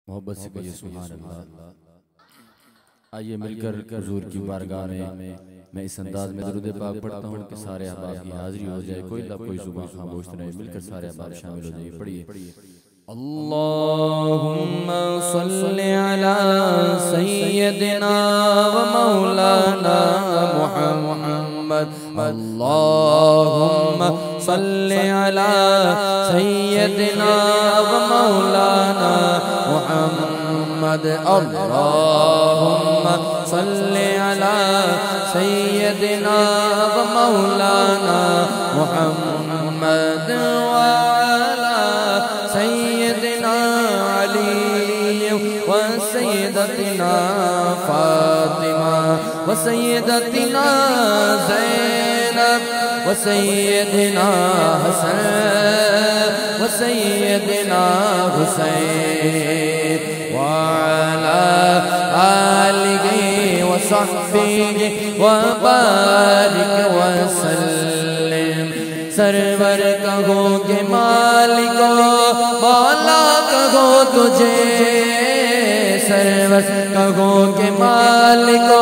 मोहब्बत से कहिए सुभान अल्लाह। आइए मिलकर हुजूर की बारगाह में मैं इस अंदाज में दरूद पाक पढ़ता हूँ कि सारे अहबाब की हाजिरी हो जाए, कोई लब कोई जुबान खामोश नहीं, मिलकर सारे अहबाब शामिल हो जाइए। पढ़िए अल्लाहुम्मा सल्लि अला सय्यदिना व मौलाना मुहम्मद। अल्लाहुम्मा सल्लि अला सय्यदिना व मौलाना मुहम्मद। अल्लाहुम्मा सल्लि अला सय्यदिना व मौलाना मुहम्मद व अला सय्यदिना अली व सय्यदतिना फातिमा व सय्यदतिना ज़ैनब व सय्यदिना हसन व सय्यदिना हुसैन व अला आलिहि व सहबिहि व बारिक व सल्लिम। सरवर कहो के मालिको मौला कहो तुझे, सरवर कहो के मालिको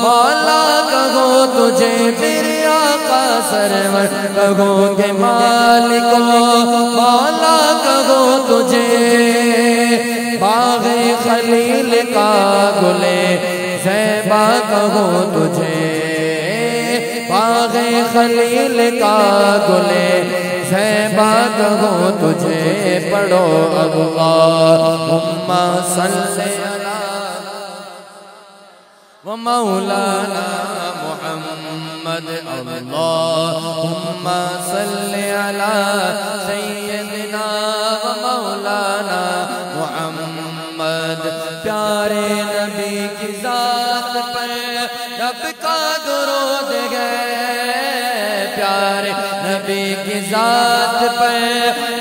मौला कहो तुझे, मेरे आका सरवर कहो के मालिको मौला कहो तुझे। बाग़े खलील का गुले ज़ैबा कहो तुझे, बाग़े खलील का गुले ज़ैबा कहो तुझे। पढ़ो अल्लाहुम्मा सल्लि अला व मौलाना मुहम्मद। अल्लाहुम्मा सल्लि अला सय्यदिना व मौलाना मुहम्मद। प्यारे नबी की ज़ात पर रब का दुरूद है, प्यारे नबी की ज़ात पर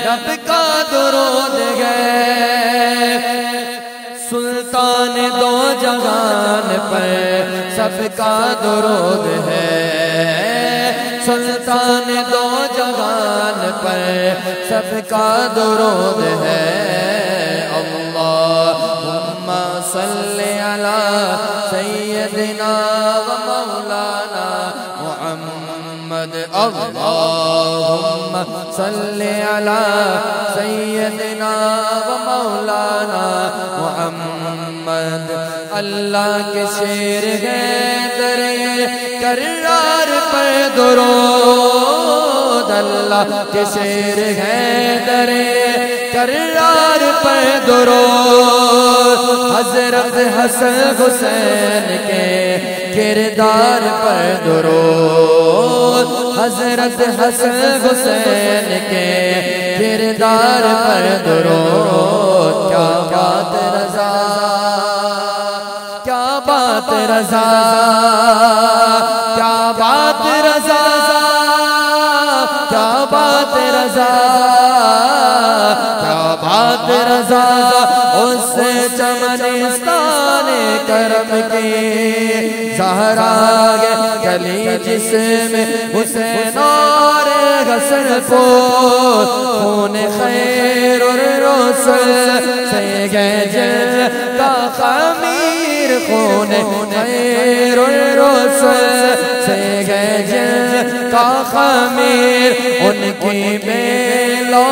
रब का दुरूद है। सुल्तान दो जहान पर सबका दुरूद है, सुल्तान दो जहान पर सबका दुरूद है। अल्लाहुम्मा सल्लि अला सय्यदिना व मौलाना मुहम्मद। अल्लाहुम्मा सल्लि अला सय्यदिना व मौलाना मुहम्मद। अल्लाह के शेर है दरे करार पर दुरूद, अल्लाह के शेर है दरे करार पर दुरूद। हज़रत हसन हुसैन के किरदार पर दुरूद, हज़रत हसन हुसैन के किरदार पर दुरूद। क्या बात रज़ा, क्या बात रज़ा, क्या बात रज़ा, क्या बात रज़ा, क्या बात रज़ा। उस चमनिस्तान करम की ज़हरा गली जिसमें हुसैन और हसन को खून खैर और रसूल से गजल का खमीर, खून खैर और रसूल से गजल का खमीर। उनकी बेलौसतीन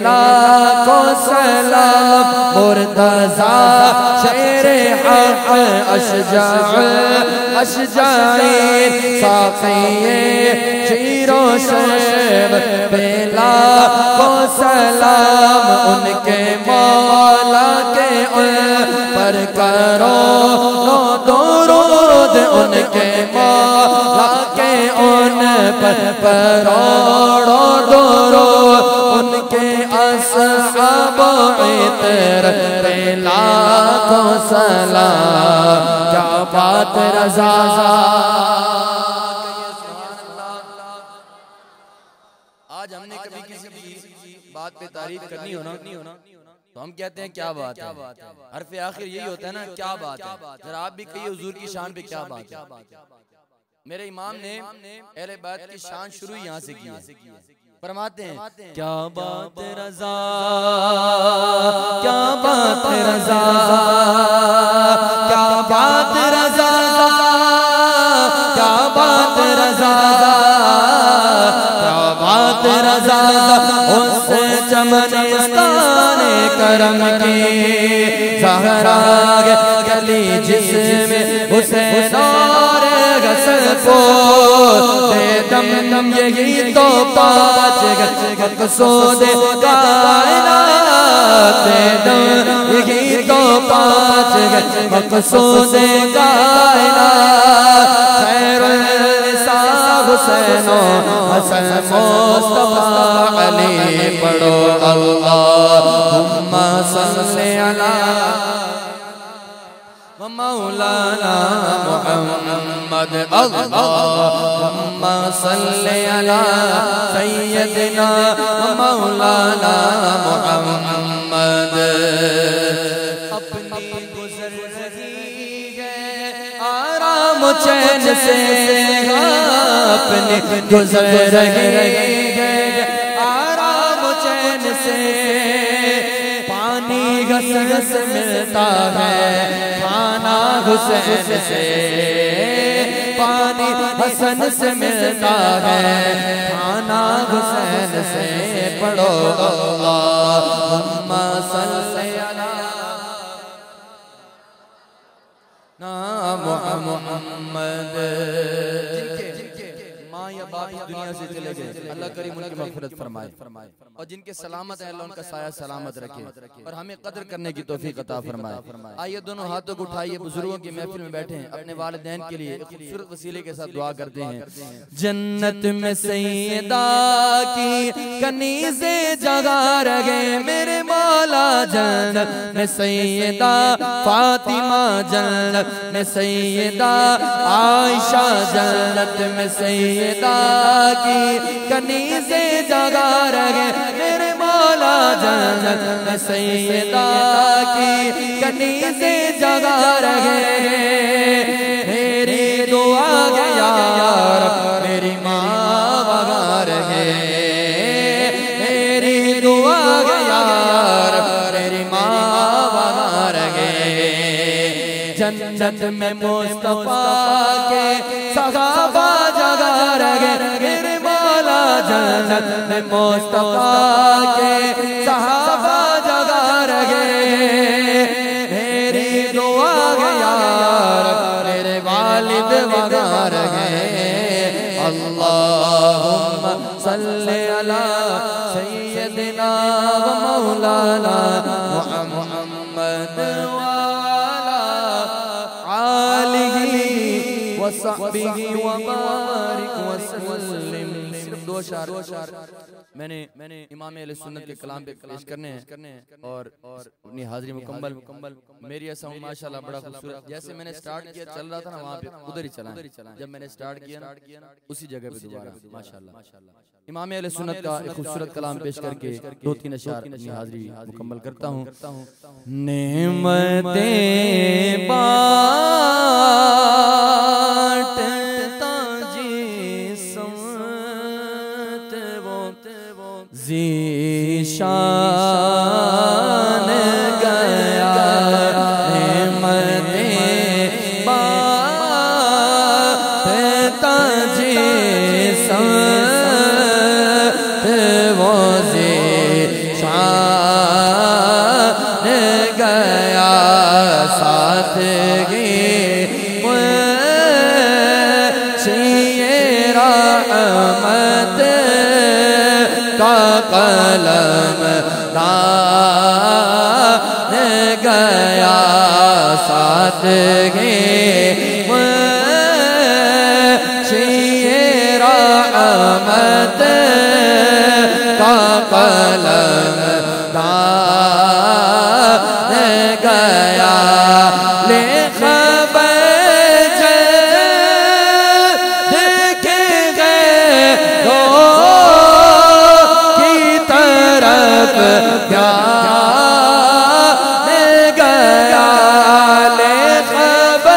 लाखों सलाम। मुर्तज़ा शेर हक़ अशजाईन साक़िए शीरो शब लाखों सलाम। उनके मौला के पर करो दुरूद, उनके मौला के उन पर करोड़ों दुरूद। उनके अस्हाब इतर पे लाखों सलाम। क्या बात रज़ा, आज हमने कभी किसी की बात पे तारीफ करनी हो ना तो हम कहते हैं क्या बात है। हर्फ़े आखिर यही होता है ना, क्या बात है। जरा आप भी कहिए हुजूर की शान पे क्या बात है। मेरे इमाम ने अहले बैत की शान शुरू यहाँ से की है। फरमाते हैं क्या बात रज़ा रज़ा, क्या बात रज़ा, क्या बात रज़ा, क्या बात रज़ा। उस चमनिस्तान करम की ज़हरा गली जिसमें हुसैन और गसल को दे दम दम, यही तो पाँच मक़सूद कायनात, दे दम यही तो पाँच मक़सूद कायनात। खैरुल निसा हुसैन हसन मुस्तफा अली, पढ़ो अल्लाहुम्मा सल्ली अला मौलाना मुहम्मद, अल्लाहुम्मा सल्ली अला सय्यदना मौलाना मुहम्मद। अपनी गुजर रही है आराम चैन से, अपनी गुजर रही है आराम चैन से। पानी घस घस मिलता है खाना हुसैन से, पानी हसन से मिलता है खाना हुसैन से। पढ़ो अल्लाहुम्मा सल्ली अला मुहम्मद। माँ या बाप इस दुनिया से चले गए, अल्लाह करीम उनकी मग़फ़िरत फरमाए, और जिनके सलामत है अल्लाह उनका साया सलामत रखे, और हमें कदर करने की तौफीक अता फरमाए। आइए दोनों हाथों को उठाइए, बुजुर्गों की महफिल में बैठे हैं, अपने वालिदैन के लिए खूबसूरत वसीले के साथ दुआ करते हैं। जन्नत में सैयदा की कनीज़े जगा रहे मेरे मौला, जन्नत में सैयदा फातिमा, जन्नत में सैयदा आयशा, जन्नत में सैयदा की कनीज़े जगा रहे मेरे मौला, जन्नत में सैयदा की कनीज़े जगा रहे। मेरी दुआ के यार मेरी माँ वगा रहे, मेरी दुआ के यार मेरी माँ वगा रहे। जन्नत में मुस्तफा के सहाबा जगा रहे मेरे मौला, जन्नत में मुस्तफा के सहाबा जगा रहे। मेरी दुआ के यार मेरे वालिद वगा रहे। अल्लाहुम्मा सल्ली अला सय्यदिना व मौलाना मुहम्मद वसहबिही वबारिक वसल्लिम। सिर्फ दो शार मैंने इमाम अहले सुन्नत के कलाम पे पेश करने हैं और अपनी हाजिरी मुकम्मल। मेरी ऐसा हूँ माशाल्लाह बड़ा खूबसूरत, जैसे मैंने स्टार्ट किया चल रहा था ना वहाँ पे उधर ही चला, जब मैंने स्टार्ट किया ना उसी जगह पे दोबारा माशाल्लाह इमाम अहले सुन्नत का एक खूबसूरत कलाम पेश करके 2-3 अशआर अपनी हाजिरी मुकम्मल करता हूँ। नेमतें ज़ीशान गया, नेमतें बांटता जिसम वो ज़ीशान गया। साथ रहमत का कलम लान गया, साथ रहमत का कलम लान गया। ले ध्यान गया, ले खबर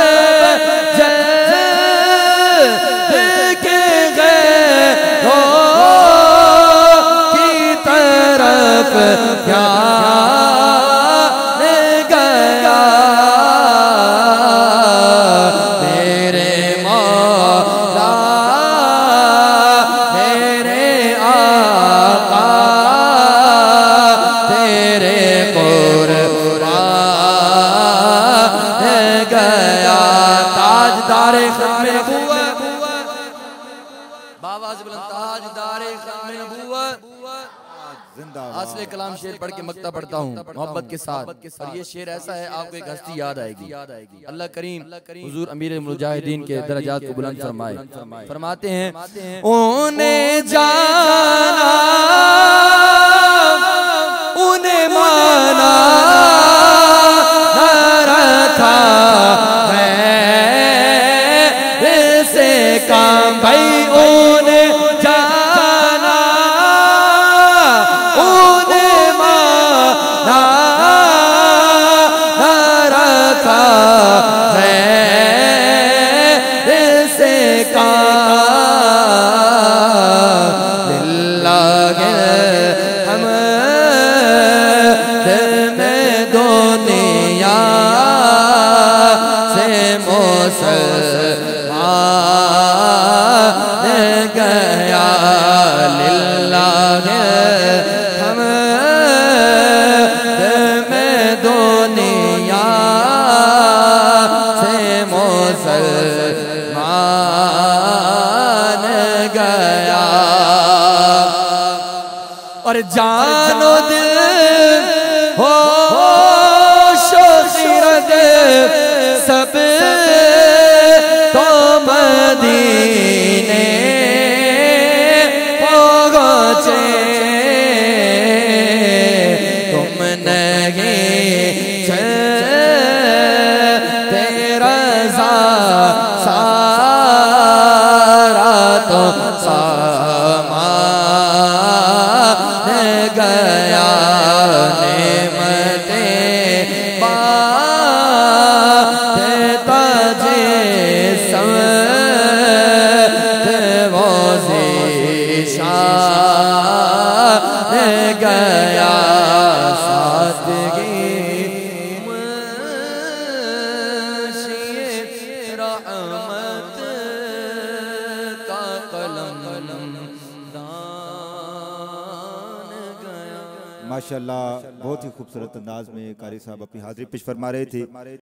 कलाम शेर पढ़ के मक्ता पढ़ता हूँ मोहब्बत के साथ। और ये शेर ऐसा है आपको एक हस्ती याद आएगी। अल्लाह करीम हुजूर अमीर मुजाहिदीन के दर्जात को बुलंद फरमाए। फरमाते हैं उन्हें जाना उन्हें माना रखा है से काम भाई उन्हें जाना उन्हें माना रखा है से काम हम में दुनिया से मुसलमान गया लिल्लाह हम में दुनिया से मुसलमान गया। और जानो दिल हो शोखिरत सब तो मदीने पहुँचे तुम नहीं तेरा सारा तो सामान गया गया सादगी रहमत का कलम दान गया। माशाअल्लाह बहुत ही खूबसूरत अंदाज में कारी साहब अपनी हाजिरी पेश फरमा रहे थे।